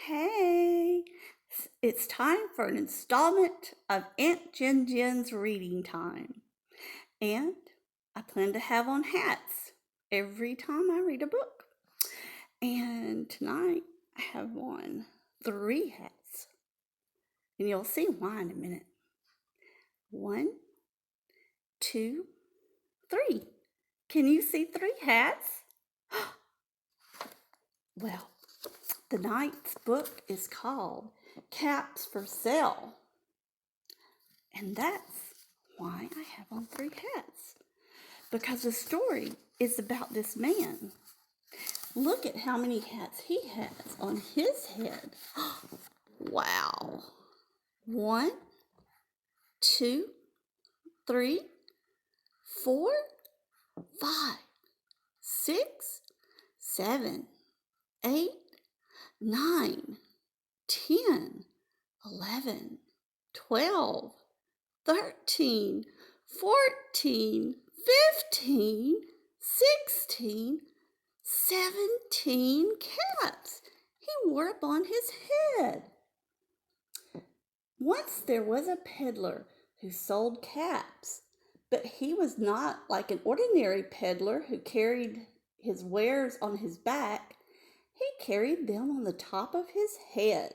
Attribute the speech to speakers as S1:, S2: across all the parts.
S1: Hey, it's time for an installment of Aunt Jen's reading time. And I plan to have on hats every time I read a book. And tonight I have on 3 hats. And you'll see why in a minute. 1, 2, 3. Can you see 3 hats? Well, the night's book is called Caps for Sale. And that's why I have on 3 hats. Because the story is about this man. Look at how many hats he has on his head. Wow. 1, 2, 3, 4, 5, 6, 7, 8, 9, 10, 11, 12, 13, 14, 15, 16, 17 caps he wore upon his head. Once there was a peddler who sold caps, but he was not like an ordinary peddler who carried his wares on his back. He carried them on the top of his head.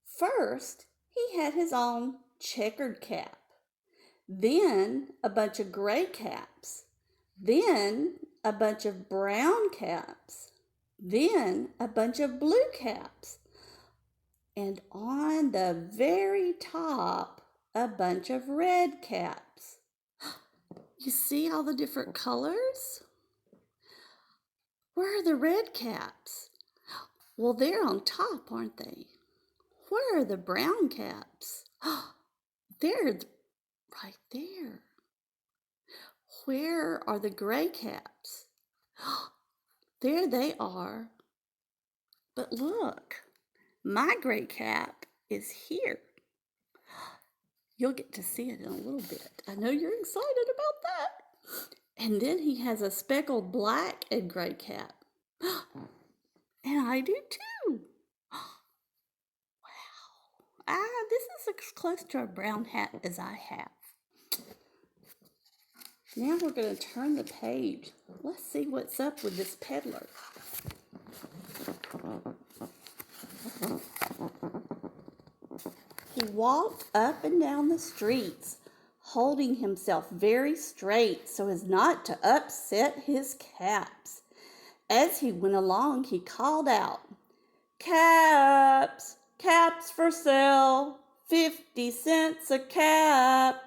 S1: First, he had his own checkered cap, then a bunch of gray caps, then a bunch of brown caps, then a bunch of blue caps, and on the very top, a bunch of red caps. You see all the different colors? Where are the red caps? Well, they're on top, aren't they? Where are the brown caps? They're right there. Where are the gray caps? There they are. But look, my gray cap is here. You'll get to see it in a little bit. I know you're excited about that. And then he has a speckled black and gray cap. And I do too. Wow. This is as close to a brown hat as I have. Now we're going to turn the page. Let's see what's up with this peddler. He walked up and down the streets, holding himself very straight so as not to upset his caps. As he went along, he called out, "Caps! Caps for sale! 50 cents a cap!"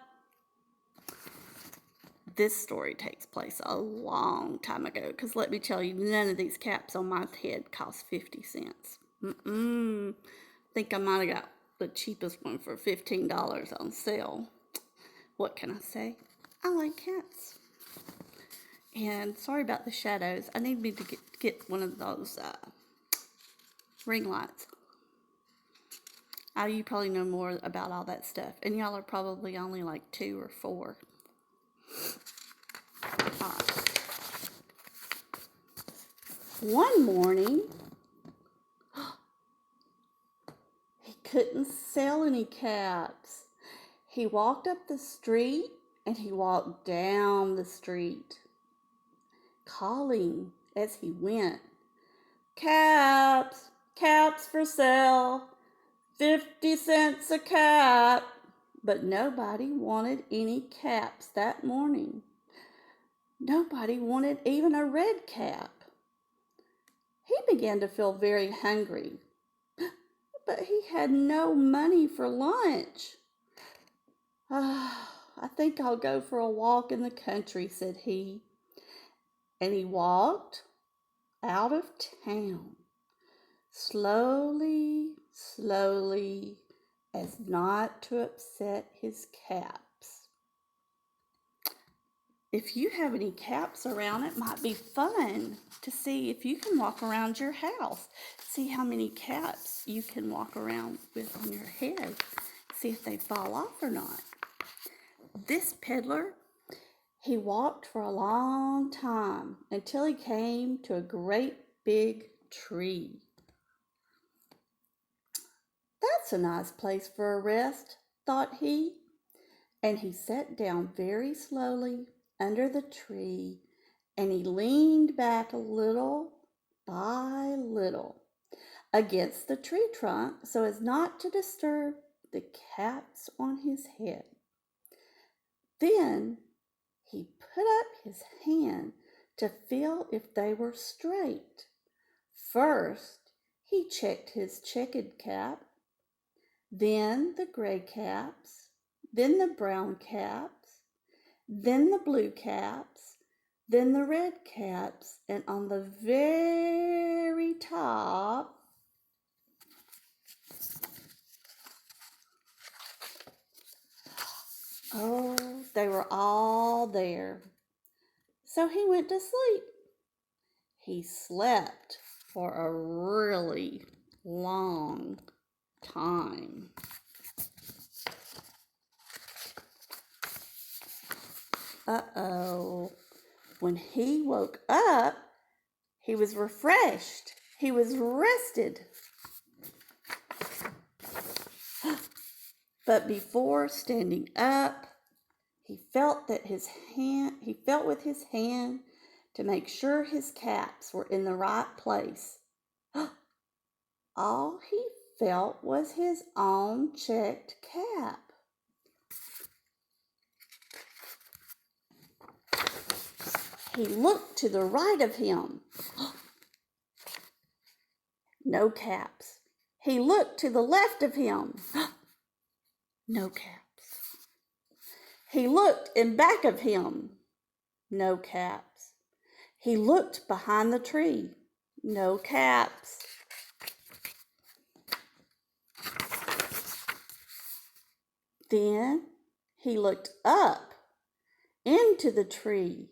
S1: This story takes place a long time ago, because let me tell you, none of these caps on my head cost 50 cents. I think I might have got the cheapest one for $15 on sale. What can I say? I like cats. And sorry about the shadows. I need me to get one of those ring lights. You probably know more about all that stuff. And y'all are probably only like 2 or 4. All right. One morning, he couldn't sell any caps. He walked up the street and he walked down the street, calling as he went, "Caps! Caps for sale! 50 cents a cap!" But nobody wanted any caps that morning. Nobody wanted even a red cap. He began to feel very hungry, but he had no money for lunch. "I think I'll go for a walk in the country," said he. And he walked out of town, slowly, slowly, as not to upset his caps. If you have any caps around, it might be fun to see if you can walk around your house. See how many caps you can walk around with on your head. See if they fall off or not. This peddler, he walked for a long time until he came to a great big tree. That's a nice place for a rest, thought he, and he sat down very slowly under the tree, and he leaned back little by little against the tree trunk so as not to disturb the caps on his head. Then he put up his hand to feel if they were straight. First, he checked his checkered cap, then the gray caps, then the brown caps, then the blue caps, then the red caps, and on the very top, oh, they were all there. So he went to sleep. He slept for a really long time. Uh-oh. When he woke up, he was refreshed. He was rested. But before standing up, he felt with his hand to make sure his caps were in the right place. All he felt was his own checked cap. He looked to the right of him. No caps. He looked to the left of him. No caps. He looked in back of him. No caps. He looked behind the tree. No caps. Then he looked up into the tree.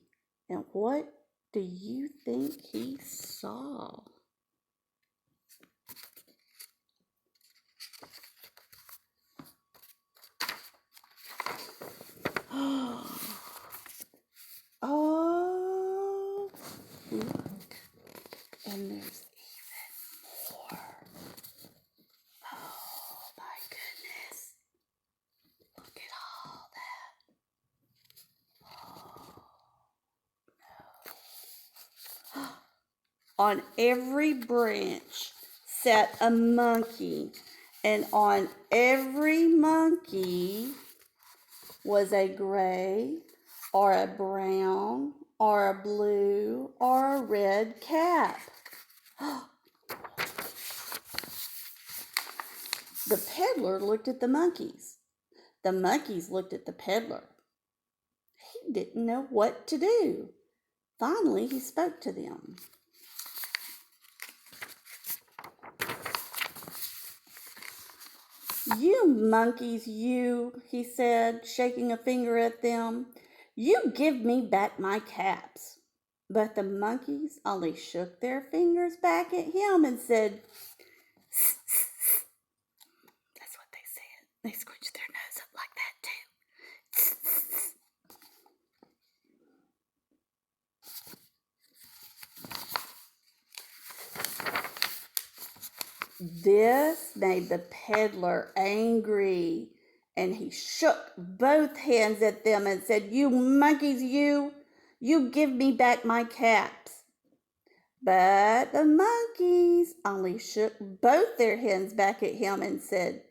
S1: And what do you think he saw? Oh, look. And there's even more. Oh, my goodness. Look at all that. Oh, no. On every branch sat a monkey, and on every monkey was a gray or a brown or a blue or a red cap. The peddler looked at the monkeys. The monkeys looked at the peddler. He didn't know what to do. Finally, he spoke to them. You monkeys, you, he said, shaking a finger at them. You give me back my caps. But the monkeys only shook their fingers back at him and said, that's what they said. They scrunched their nose up like that too. This made the peddler angry, and he shook both hands at them and said, you monkeys, you give me back my caps. But the monkeys only shook both their hands back at him and said,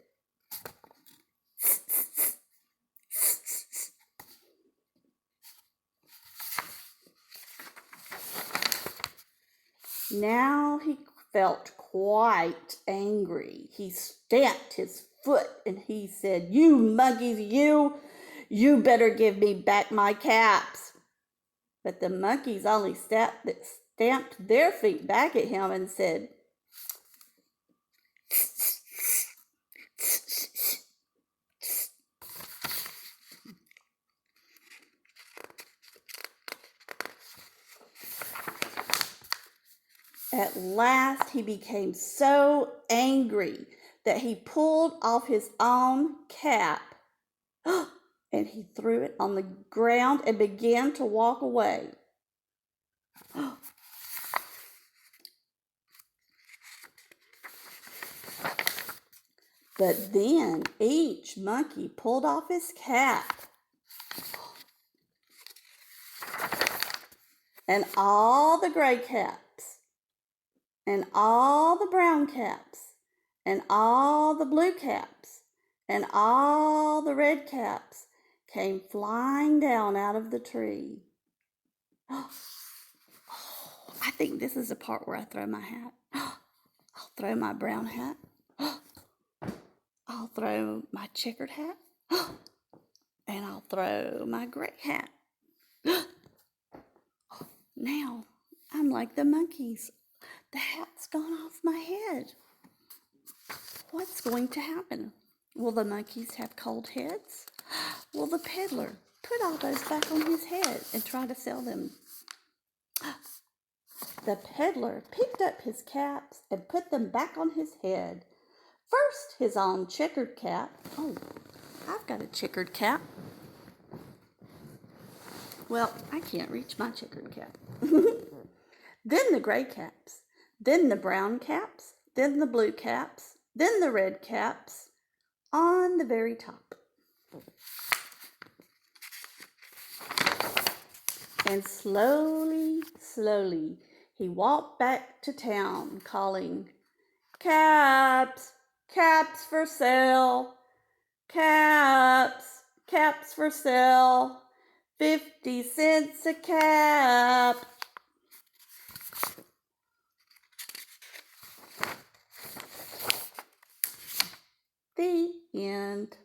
S1: now he felt quite angry. He stamped his foot and he said, you monkeys, you better give me back my caps. But the monkeys only stamped their feet back at him and said, at last he became so angry that he pulled off his own cap and he threw it on the ground and began to walk away. But then each monkey pulled off his cap, and all the gray caps, and all the brown caps, and all the blue caps, and all the red caps came flying down out of the tree. Oh, I think this is the part where I throw my hat. I'll throw my brown hat. I'll throw my checkered hat. And I'll throw my gray hat. Now I'm like the monkeys. The hat's gone off my head. What's going to happen? Will the monkeys have cold heads? Will the peddler put all those back on his head and try to sell them? The peddler picked up his caps and put them back on his head. First, his own checkered cap. Oh, I've got a checkered cap. Well, I can't reach my checkered cap. Then the gray caps, then the brown caps, then the blue caps, then the red caps on the very top. And slowly, slowly, he walked back to town calling, "Caps, caps for sale, caps, caps for sale, 50 cents a cap." The end.